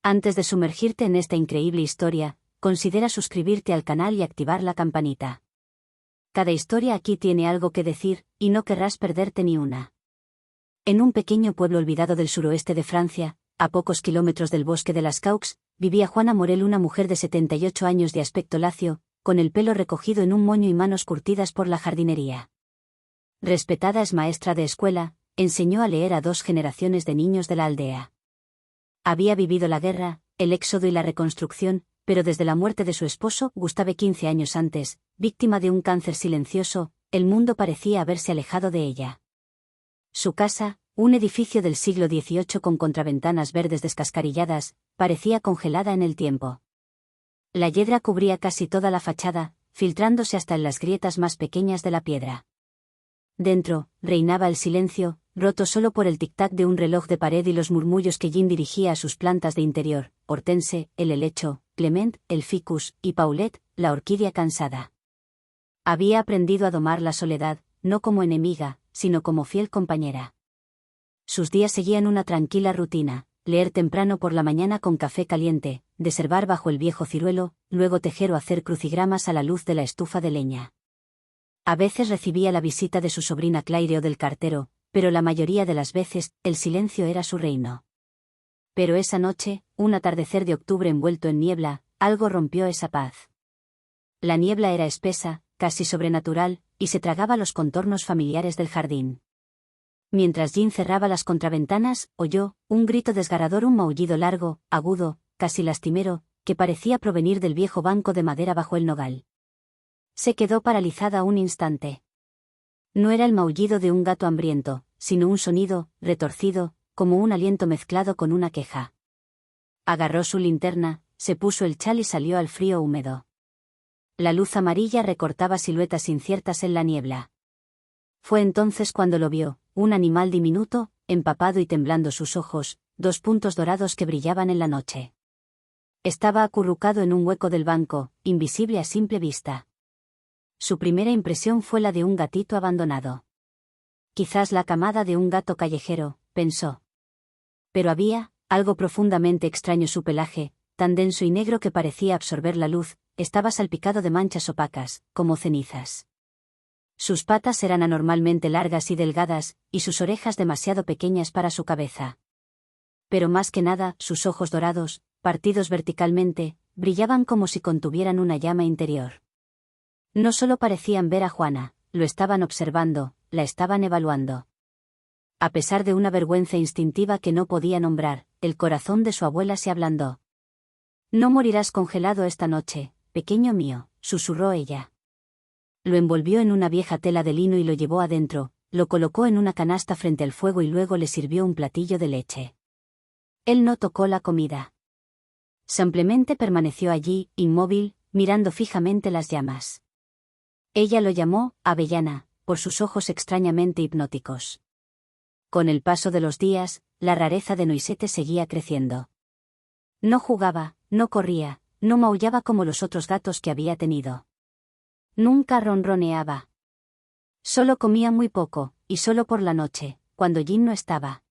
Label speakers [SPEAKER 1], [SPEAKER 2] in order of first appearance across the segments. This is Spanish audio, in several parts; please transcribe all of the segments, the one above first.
[SPEAKER 1] Antes de sumergirte en esta increíble historia, considera suscribirte al canal y activar la campanita. Cada historia aquí tiene algo que decir, y no querrás perderte ni una. En un pequeño pueblo olvidado del suroeste de Francia, a pocos kilómetros del bosque de las Caux, vivía Juana Morel, una mujer de 78 años de aspecto lacio, con el pelo recogido en un moño y manos curtidas por la jardinería. Respetada es maestra de escuela, enseñó a leer a 2 generaciones de niños de la aldea. Había vivido la guerra, el éxodo y la reconstrucción, pero desde la muerte de su esposo, Gustave 15 años antes, víctima de un cáncer silencioso, el mundo parecía haberse alejado de ella. Su casa, un edificio del siglo XVIII con contraventanas verdes descascarilladas, parecía congelada en el tiempo. La hiedra cubría casi toda la fachada, filtrándose hasta en las grietas más pequeñas de la piedra. Dentro, reinaba el silencio, roto solo por el tic-tac de un reloj de pared y los murmullos que Jean dirigía a sus plantas de interior, Hortense, el helecho, Clement, el ficus, y Paulette, la orquídea cansada. Había aprendido a domar la soledad, no como enemiga, sino como fiel compañera. Sus días seguían una tranquila rutina: leer temprano por la mañana con café caliente, deservar bajo el viejo ciruelo, luego tejer o hacer crucigramas a la luz de la estufa de leña. A veces recibía la visita de su sobrina Claire o del cartero, pero la mayoría de las veces, el silencio era su reino. Pero esa noche, un atardecer de octubre envuelto en niebla, algo rompió esa paz. La niebla era espesa, casi sobrenatural, y se tragaba los contornos familiares del jardín. Mientras Jean cerraba las contraventanas, oyó un grito desgarrador, un maullido largo, agudo, casi lastimero, que parecía provenir del viejo banco de madera bajo el nogal. Se quedó paralizada un instante. No era el maullido de un gato hambriento, sino un sonido, retorcido, como un aliento mezclado con una queja. Agarró su linterna, se puso el chal y salió al frío húmedo. La luz amarilla recortaba siluetas inciertas en la niebla. Fue entonces cuando lo vio, un animal diminuto, empapado y temblando sus ojos, 2 puntos dorados que brillaban en la noche. Estaba acurrucado en un hueco del banco, invisible a simple vista. Su primera impresión fue la de un gatito abandonado. Quizás la camada de un gato callejero, pensó. Pero había algo profundamente extraño: su pelaje, tan denso y negro que parecía absorber la luz, estaba salpicado de manchas opacas, como cenizas. Sus patas eran anormalmente largas y delgadas, y sus orejas demasiado pequeñas para su cabeza. Pero más que nada, sus ojos dorados, partidos verticalmente, brillaban como si contuvieran una llama interior. No solo parecían ver a Juana, lo estaban observando, la estaban evaluando. A pesar de una vergüenza instintiva que no podía nombrar, el corazón de su abuela se ablandó. «No morirás congelado esta noche, pequeño mío», susurró ella. Lo envolvió en una vieja tela de lino y lo llevó adentro, lo colocó en una canasta frente al fuego y luego le sirvió un platillo de leche. Él no tocó la comida. Simplemente permaneció allí, inmóvil, mirando fijamente las llamas. Ella lo llamó Avellana, por sus ojos extrañamente hipnóticos. Con el paso de los días, la rareza de Noisette seguía creciendo. No jugaba, no corría, no maullaba como los otros gatos que había tenido. Nunca ronroneaba. Solo comía muy poco, y solo por la noche, cuando Jean no estaba.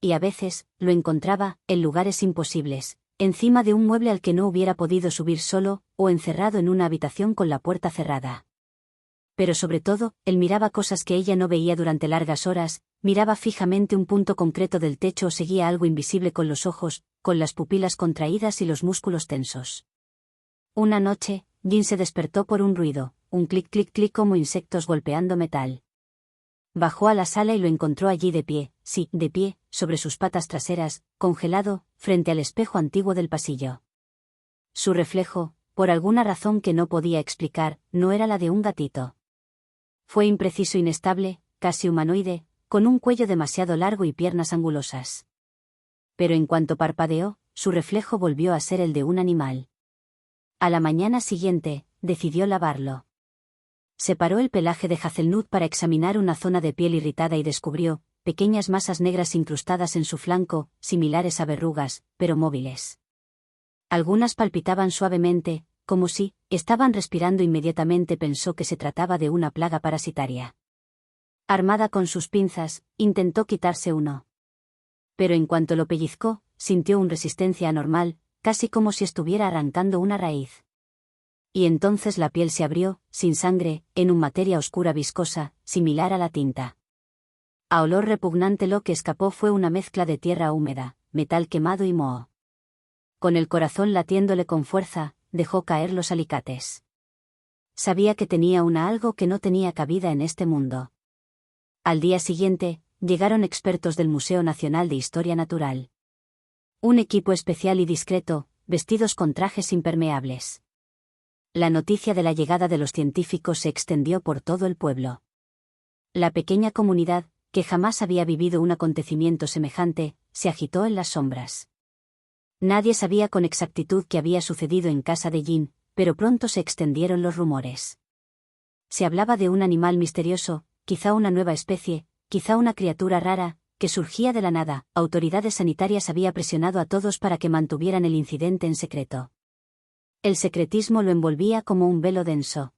[SPEAKER 1] Y a veces, lo encontraba, en lugares imposibles, encima de un mueble al que no hubiera podido subir solo, o encerrado en una habitación con la puerta cerrada. Pero sobre todo, él miraba cosas que ella no veía durante largas horas, miraba fijamente un punto concreto del techo o seguía algo invisible con los ojos, con las pupilas contraídas y los músculos tensos. Una noche, Jean se despertó por un ruido, un clic clic clic como insectos golpeando metal. Bajó a la sala y lo encontró allí de pie, sí, de pie, sobre sus patas traseras, congelado, frente al espejo antiguo del pasillo. Su reflejo, por alguna razón que no podía explicar, no era la de un gatito. Fue impreciso, inestable, casi humanoide, con un cuello demasiado largo y piernas angulosas. Pero en cuanto parpadeó, su reflejo volvió a ser el de un animal. A la mañana siguiente, decidió lavarlo. Separó el pelaje de hazelnut para examinar una zona de piel irritada y descubrió pequeñas masas negras incrustadas en su flanco, similares a verrugas, pero móviles. Algunas palpitaban suavemente, como si estaban respirando. Inmediatamente pensó que se trataba de una plaga parasitaria. Armada con sus pinzas, intentó quitarse uno. Pero en cuanto lo pellizcó, sintió una resistencia anormal, casi como si estuviera arrancando una raíz. Y entonces la piel se abrió, sin sangre, en una materia oscura viscosa, similar a la tinta. A olor repugnante lo que escapó fue una mezcla de tierra húmeda, metal quemado y moho. Con el corazón latiéndole con fuerza, dejó caer los alicates. Sabía que tenía algo que no tenía cabida en este mundo. Al día siguiente, llegaron expertos del Museo Nacional de Historia Natural. Un equipo especial y discreto, vestidos con trajes impermeables. La noticia de la llegada de los científicos se extendió por todo el pueblo. La pequeña comunidad, que jamás había vivido un acontecimiento semejante, se agitó en las sombras. Nadie sabía con exactitud qué había sucedido en casa de Jin, pero pronto se extendieron los rumores. Se hablaba de un animal misterioso, quizá una nueva especie, quizá una criatura rara, que surgía de la nada. Autoridades sanitarias había presionado a todos para que mantuvieran el incidente en secreto. El secretismo lo envolvía como un velo denso.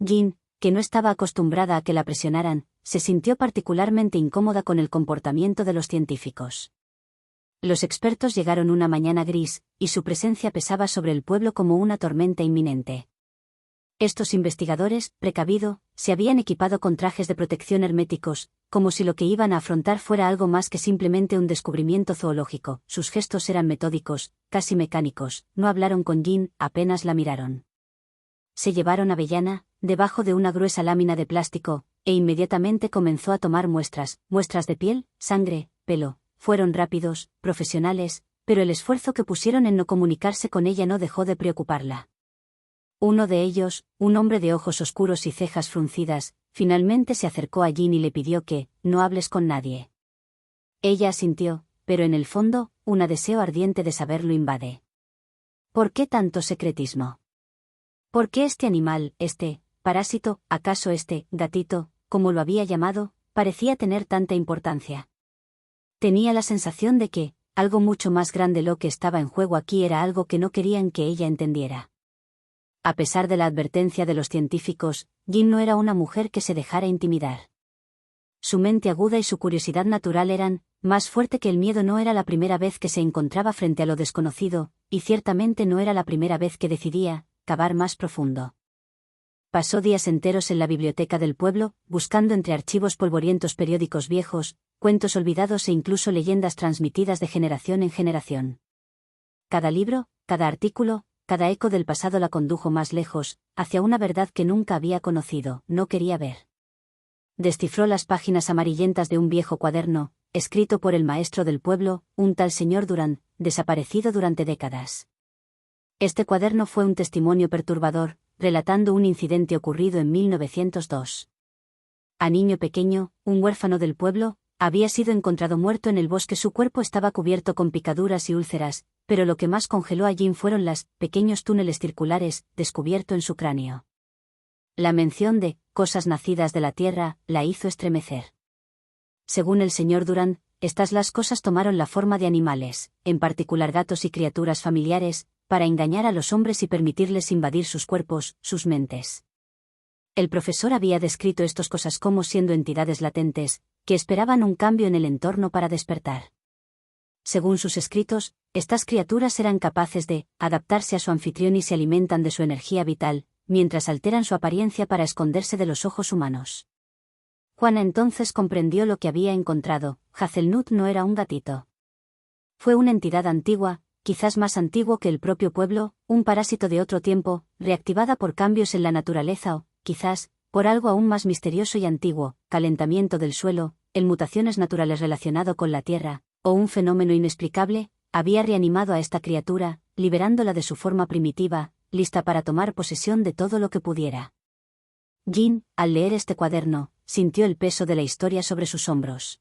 [SPEAKER 1] Jin, que no estaba acostumbrada a que la presionaran, se sintió particularmente incómoda con el comportamiento de los científicos. Los expertos llegaron una mañana gris, y su presencia pesaba sobre el pueblo como una tormenta inminente. Estos investigadores, precavido, se habían equipado con trajes de protección herméticos, como si lo que iban a afrontar fuera algo más que simplemente un descubrimiento zoológico. Sus gestos eran metódicos, casi mecánicos, no hablaron con Jin, apenas la miraron. Se llevaron avellana, debajo de una gruesa lámina de plástico, e inmediatamente comenzó a tomar muestras de piel, sangre, pelo. Fueron rápidos, profesionales, pero el esfuerzo que pusieron en no comunicarse con ella no dejó de preocuparla. Uno de ellos, un hombre de ojos oscuros y cejas fruncidas, finalmente se acercó a Jin y le pidió que no hables con nadie. Ella asintió, pero en el fondo, un deseo ardiente de saber lo invade. ¿Por qué tanto secretismo? ¿Por qué este animal, este parásito, acaso este gatito, como lo había llamado, parecía tener tanta importancia? Tenía la sensación de que algo mucho más grande lo que estaba en juego aquí era algo que no querían que ella entendiera. A pesar de la advertencia de los científicos, Jin no era una mujer que se dejara intimidar. Su mente aguda y su curiosidad natural eran más fuerte que el miedo. No era la primera vez que se encontraba frente a lo desconocido, y ciertamente no era la primera vez que decidía cavar más profundo. Pasó días enteros en la biblioteca del pueblo, buscando entre archivos polvorientos periódicos viejos, cuentos olvidados e incluso leyendas transmitidas de generación en generación. Cada libro, cada artículo, cada eco del pasado la condujo más lejos, hacia una verdad que nunca había conocido, no quería ver. Descifró las páginas amarillentas de un viejo cuaderno, escrito por el maestro del pueblo, un tal señor Durán, desaparecido durante décadas. Este cuaderno fue un testimonio perturbador, relatando un incidente ocurrido en 1902. A niño pequeño, un huérfano del pueblo, había sido encontrado muerto en el bosque. Su cuerpo estaba cubierto con picaduras y úlceras, pero lo que más congeló a Jin fueron los pequeños túneles circulares, descubierto en su cráneo. La mención de cosas nacidas de la tierra la hizo estremecer. Según el señor Durán, las cosas tomaron la forma de animales, en particular gatos y criaturas familiares, para engañar a los hombres y permitirles invadir sus cuerpos, sus mentes. El profesor había descrito estas cosas como siendo entidades latentes, que esperaban un cambio en el entorno para despertar. Según sus escritos, estas criaturas eran capaces de adaptarse a su anfitrión y se alimentan de su energía vital, mientras alteran su apariencia para esconderse de los ojos humanos. Juana entonces comprendió lo que había encontrado. Hazelnut no era un gatito. Fue una entidad antigua, quizás más antiguo que el propio pueblo, un parásito de otro tiempo, reactivada por cambios en la naturaleza o, quizás, por algo aún más misterioso y antiguo, calentamiento del suelo, mutaciones naturales relacionado con la tierra, o un fenómeno inexplicable, había reanimado a esta criatura, liberándola de su forma primitiva, lista para tomar posesión de todo lo que pudiera. Jin, al leer este cuaderno, sintió el peso de la historia sobre sus hombros.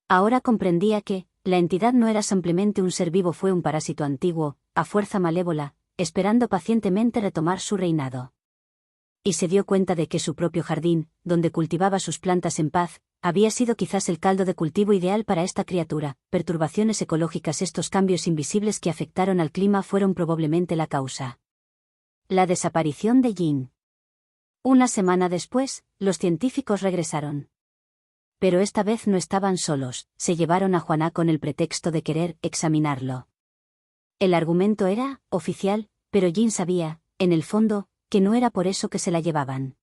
[SPEAKER 1] Ahora comprendía que, la entidad no era simplemente un ser vivo, fue un parásito antiguo, a fuerza malévola, esperando pacientemente retomar su reinado. Y se dio cuenta de que su propio jardín, donde cultivaba sus plantas en paz, había sido quizás el caldo de cultivo ideal para esta criatura. Perturbaciones ecológicas. Estos cambios invisibles que afectaron al clima fueron probablemente la causa. La desaparición de Jin. Una semana después, los científicos regresaron. Pero esta vez no estaban solos, se llevaron a Juaná con el pretexto de querer examinarlo. El argumento era oficial, pero Jean sabía, en el fondo, que no era por eso que se la llevaban.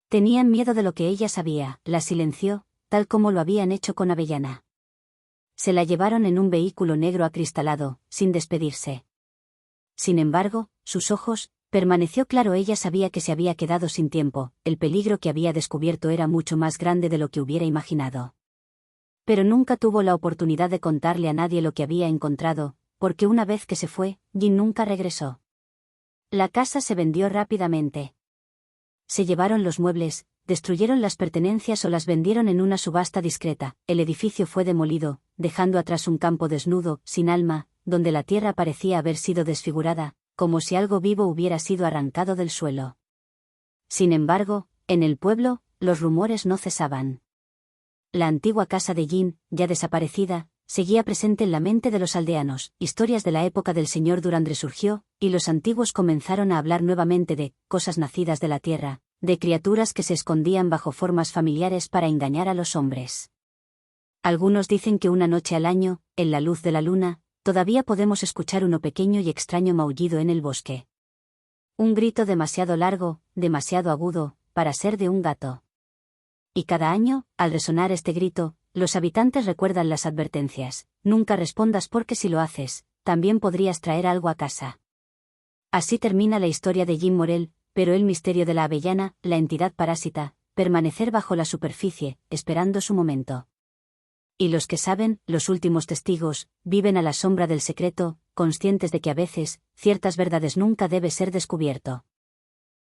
[SPEAKER 1] Tenían miedo de lo que ella sabía, la silenció, tal como lo habían hecho con Avellana. Se la llevaron en un vehículo negro acristalado, sin despedirse. Sin embargo, sus ojos, permaneció claro, ella sabía que se había quedado sin tiempo, el peligro que había descubierto era mucho más grande de lo que hubiera imaginado. Pero nunca tuvo la oportunidad de contarle a nadie lo que había encontrado, porque una vez que se fue, Jean nunca regresó. La casa se vendió rápidamente. Se llevaron los muebles, destruyeron las pertenencias o las vendieron en una subasta discreta, el edificio fue demolido, dejando atrás un campo desnudo, sin alma, donde la tierra parecía haber sido desfigurada, como si algo vivo hubiera sido arrancado del suelo. Sin embargo, en el pueblo, los rumores no cesaban. La antigua casa de Jean, ya desaparecida, seguía presente en la mente de los aldeanos, historias de la época del señor Durand resurgió, y los antiguos comenzaron a hablar nuevamente de cosas nacidas de la tierra, de criaturas que se escondían bajo formas familiares para engañar a los hombres. Algunos dicen que una noche al año, en la luz de la luna, todavía podemos escuchar uno pequeño y extraño maullido en el bosque. Un grito demasiado largo, demasiado agudo, para ser de un gato. Y cada año, al resonar este grito, los habitantes recuerdan las advertencias: nunca respondas porque si lo haces, también podrías traer algo a casa. Así termina la historia de Jean Morel, pero el misterio de la avellana, la entidad parásita, permanecer bajo la superficie, esperando su momento. Y los que saben, los últimos testigos, viven a la sombra del secreto, conscientes de que a veces, ciertas verdades nunca deben ser descubierto.